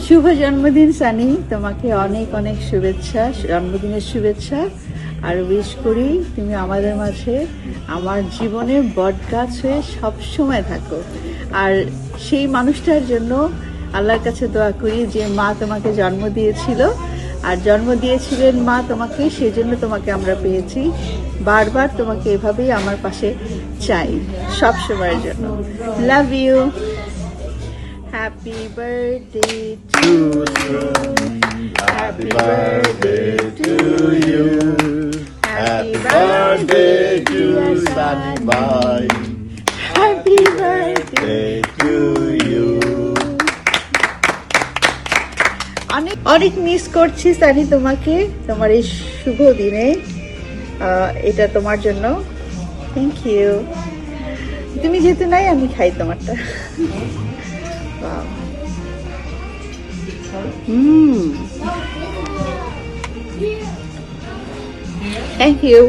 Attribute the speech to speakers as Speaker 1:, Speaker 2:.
Speaker 1: শুভ জন্মদিন সানি, তোমাকে অনেক অনেক শুভেচ্ছা, জন্মদিনের শুভেচ্ছা। আর উইশ করি তুমি আমাদের মাঝে আমার জীবনের বটগাছ হয়ে সবসময় থাকো। আর সেই মানুষটার জন্য আল্লাহর কাছে দোয়া করি যে মা তোমাকে জন্ম দিয়েছিল, আর জন্ম দিয়েছিলেন মা তোমাকে, সেই জন্য তোমাকে আমরা পেয়েছি। বারবার তোমাকে এভাবেই আমার পাশে চাই সব সময়ের জন্য। Love you. Happy birthday to you.
Speaker 2: Happy birthday to you. Happy birthday to Sunny Boy.
Speaker 1: Happy birthday
Speaker 2: to you.
Speaker 1: অনেক অনেক মিস করছি সানি তোমাকে, তোমার এই শুভ দিনে। এটা তোমার জন্য। Thank you. তুমি যেহেতু নাই, আমি খাই তোমারটা। Thank you.